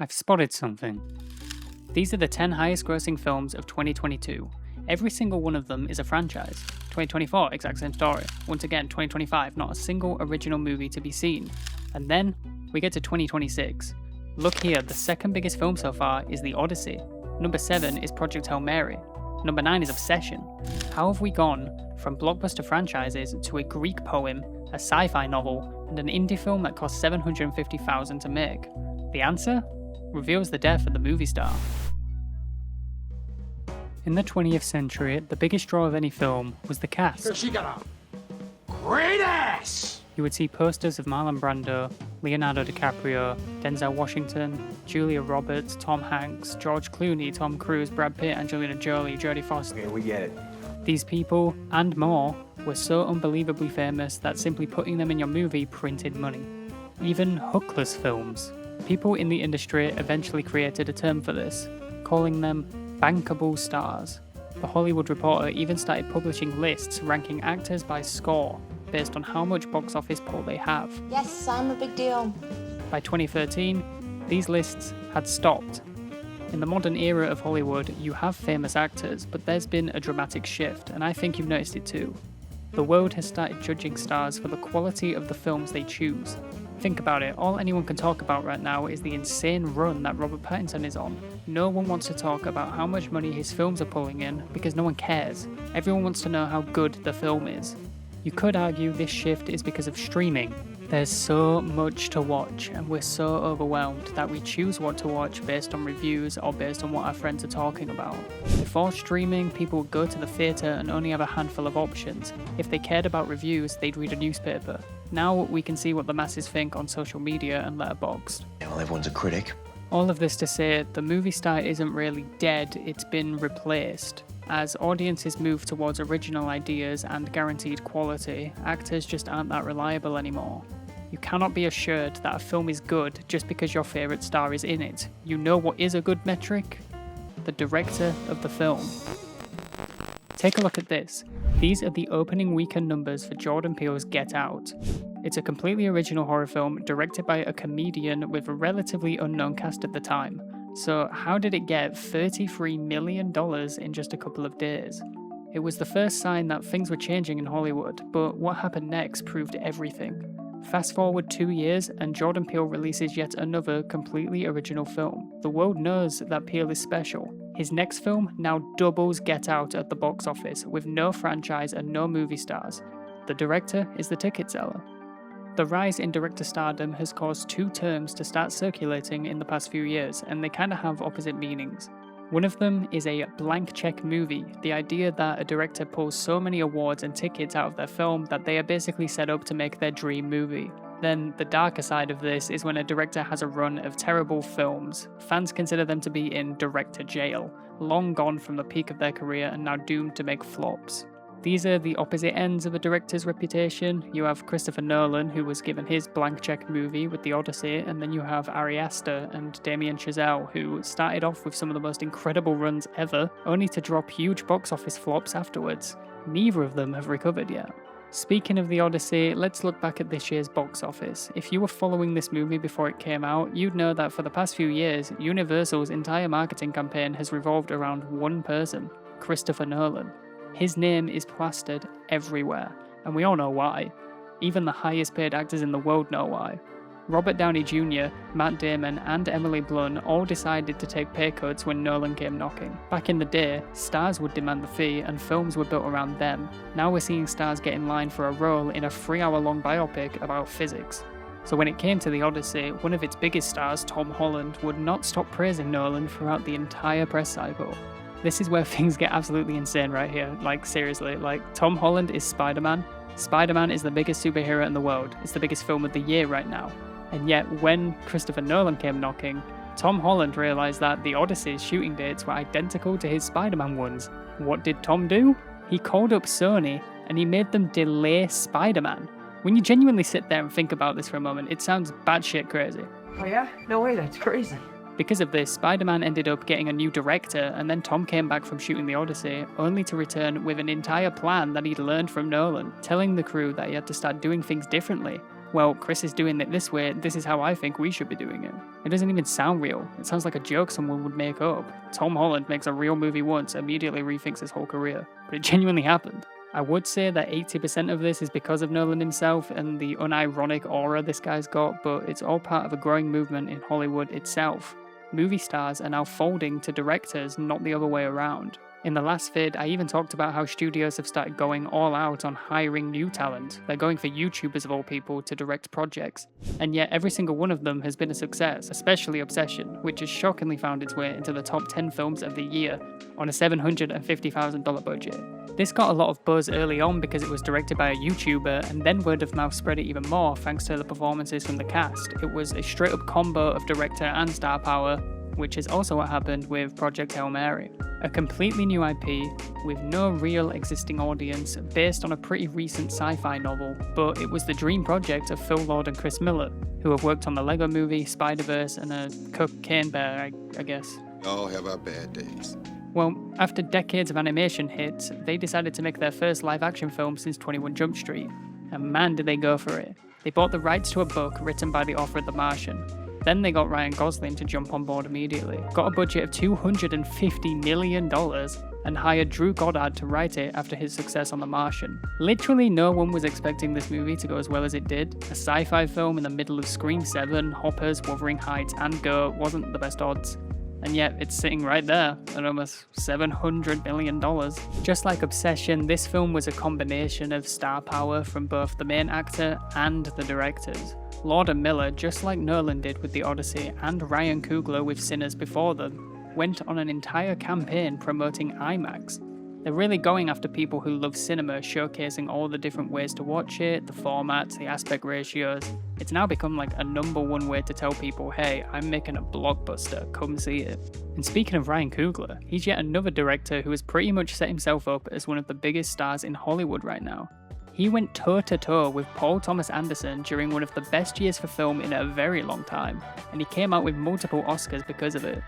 I've spotted something. These are the 10 highest grossing films of 2022. Every single one of them is a franchise. 2024, exact same story. Once again, 2025, not a single original movie to be seen. And then we get to 2026. Look here, the second biggest film so far is The Odyssey. Number 7 is Project Hail Mary. Number 9 is Obsession. How have we gone from blockbuster franchises to a Greek poem, a sci-fi novel, and an indie film that cost $750,000 to make? The answer reveals the death of the movie star. In the 20th century, the biggest draw of any film was the cast. She got a great ass! You would see posters of Marlon Brando, Leonardo DiCaprio, Denzel Washington, Julia Roberts, Tom Hanks, George Clooney, Tom Cruise, Brad Pitt, Angelina Jolie, Jodie Foster. Okay, we get it. These people, and more, were so unbelievably famous that simply putting them in your movie printed money. Even hookless films. People in the industry eventually created a term for this, calling them bankable stars. The Hollywood Reporter even started publishing lists ranking actors by score, based on how much box office pull they have. Yes, I'm a big deal. By 2013, these lists had stopped. In the modern era of Hollywood, you have famous actors, but there's been a dramatic shift, and I think you've noticed it too. The world has started judging stars for the quality of the films they choose. Think about it, all anyone can talk about right now is the insane run that Robert Pattinson is on. No one wants to talk about how much money his films are pulling in because no one cares. Everyone wants to know how good the film is. You could argue this shift is because of streaming. There's so much to watch and we're so overwhelmed that we choose what to watch based on reviews or based on what our friends are talking about. Before streaming, people would go to the theatre and only have a handful of options. If they cared about reviews, they'd read a newspaper. Now we can see what the masses think on social media and Letterboxd. Yeah, well, everyone's a critic. All of this to say, the movie star isn't really dead, it's been replaced. As audiences move towards original ideas and guaranteed quality, actors just aren't that reliable anymore. You cannot be assured that a film is good just because your favourite star is in it. You know what is a good metric? The director of the film. Take a look at this. These are the opening weekend numbers for Jordan Peele's Get Out. It's a completely original horror film directed by a comedian with a relatively unknown cast at the time. So how did it get $33 million in just a couple of days? It was the first sign that things were changing in Hollywood, but what happened next proved everything. Fast forward 2 years and Jordan Peele releases yet another completely original film. The world knows that Peele is special. His next film now doubles Get Out at the box office with no franchise and no movie stars. The director is the ticket seller. The rise in director stardom has caused two terms to start circulating in the past few years, and they kind of have opposite meanings. One of them is a blank check movie, the idea that a director pulls so many awards and tickets out of their film that they are basically set up to make their dream movie. Then the darker side of this is when a director has a run of terrible films. Fans consider them to be in director jail, long gone from the peak of their career and now doomed to make flops. These are the opposite ends of a director's reputation. You have Christopher Nolan, who was given his blank check movie with The Odyssey, and then you have Ari Aster and Damien Chazelle, who started off with some of the most incredible runs ever, only to drop huge box office flops afterwards. Neither of them have recovered yet. Speaking of The Odyssey, let's look back at this year's box office. If you were following this movie before it came out, you'd know that for the past few years, Universal's entire marketing campaign has revolved around one person, Christopher Nolan. His name is plastered everywhere, and we all know why. Even the highest paid actors in the world know why. Robert Downey Jr., Matt Damon, and Emily Blunt all decided to take pay cuts when Nolan came knocking. Back in the day, stars would demand the fee, and films were built around them. Now we're seeing stars get in line for a role in a 3-hour-long biopic about physics. So when it came to The Odyssey, one of its biggest stars, Tom Holland, would not stop praising Nolan throughout the entire press cycle. This is where things get absolutely insane right here. Like, seriously, Tom Holland is Spider-Man. Spider-Man is the biggest superhero in the world. It's the biggest film of the year right now. And yet, when Christopher Nolan came knocking, Tom Holland realised that The Odyssey's shooting dates were identical to his Spider-Man ones. What did Tom do? He called up Sony and he made them delay Spider-Man. When you genuinely sit there and think about this for a moment, it sounds batshit crazy. Oh yeah? No way, that's crazy. Because of this, Spider-Man ended up getting a new director, and then Tom came back from shooting The Odyssey, only to return with an entire plan that he'd learned from Nolan, telling the crew that he had to start doing things differently. well, Chris is doing it this way, this is how I think we should be doing it. It doesn't even sound real. It sounds like a joke someone would make up. Tom Holland makes a real movie once, immediately rethinks his whole career. But it genuinely happened. I would say that 80% of this is because of Nolan himself and the unironic aura this guy's got, but it's all part of a growing movement in Hollywood itself. Movie stars are now folding to directors, not the other way around. In the last vid, I even talked about how studios have started going all out on hiring new talent. They're going for YouTubers of all people to direct projects. And yet every single one of them has been a success, especially Obsession, which has shockingly found its way into the top 10 films of the year on a $750,000 budget. This got a lot of buzz early on because it was directed by a YouTuber, and then word of mouth spread it even more thanks to the performances from the cast. It was a straight up combo of director and star power, which is also what happened with Project Hail Mary. A completely new IP with no real existing audience based on a pretty recent sci-fi novel, but it was the dream project of Phil Lord and Chris Miller, who have worked on the Lego Movie, Spider-Verse, and a cocaine bear, I guess. We all have our bad days. Well, after decades of animation hits, they decided to make their first live-action film since 21 Jump Street. And man, did they go for it. They bought the rights to a book written by the author of The Martian. Then they got Ryan Gosling to jump on board immediately, got a budget of $250 million, and hired Drew Goddard to write it after his success on The Martian. Literally no one was expecting this movie to go as well as it did. A sci-fi film in the middle of Scream 7, Hoppers, Wuthering Heights, and Go wasn't the best odds. And yet it's sitting right there at almost $700 million. Just like Obsession, this film was a combination of star power from both the main actor and the directors. Lord and Miller, just like Nolan did with The Odyssey and Ryan Coogler with Sinners before them, went on an entire campaign promoting IMAX. They're really going after people who love cinema, showcasing all the different ways to watch it, the formats, the aspect ratios. It's now become like a #1 way to tell people, hey, I'm making a blockbuster, come see it. And speaking of Ryan Coogler, he's yet another director who has pretty much set himself up as one of the biggest stars in Hollywood right now. He went toe-to-toe with Paul Thomas Anderson during one of the best years for film in a very long time, and he came out with multiple Oscars because of it.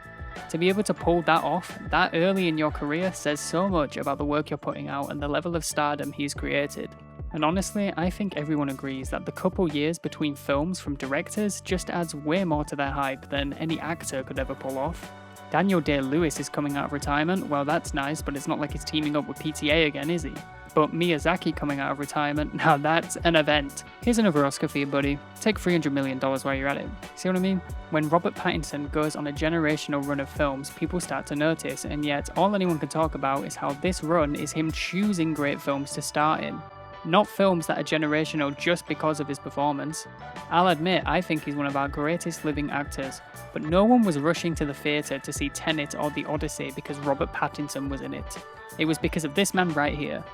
To be able to pull that off that early in your career says so much about the work you're putting out and the level of stardom he's created. And honestly, I think everyone agrees that the couple years between films from directors just adds way more to their hype than any actor could ever pull off. Daniel Day-Lewis is coming out of retirement. Well, that's nice, but it's not like he's teaming up with PTA again, is he? But Miyazaki coming out of retirement, now that's an event. Here's another Oscar for you, buddy. Take $300 million while you're at it. See what I mean? When Robert Pattinson goes on a generational run of films, people start to notice, and yet all anyone can talk about is how this run is him choosing great films to star in. Not films that are generational just because of his performance. I'll admit, I think he's one of our greatest living actors, but no one was rushing to the theatre to see Tenet or The Odyssey because Robert Pattinson was in it. It was because of this man right here.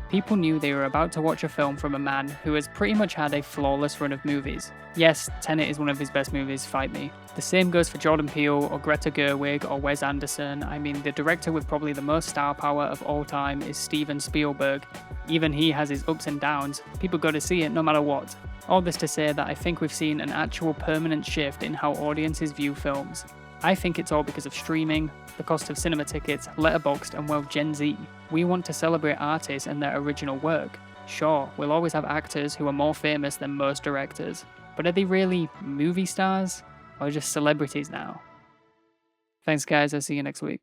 People knew they were about to watch a film from a man who has pretty much had a flawless run of movies. Yes, Tenet is one of his best movies, fight me. The same goes for Jordan Peele or Greta Gerwig or Wes Anderson. I mean, the director with probably the most star power of all time is Steven Spielberg. Even he has his ups and downs. People go to see it no matter what. All this to say that I think we've seen an actual permanent shift in how audiences view films. I think it's all because of streaming, the cost of cinema tickets, Letterboxd, and well, Gen Z. We want to celebrate artists and their original work. Sure, we'll always have actors who are more famous than most directors, but are they really movie stars? Or just celebrities now? Thanks guys, I'll see you next week.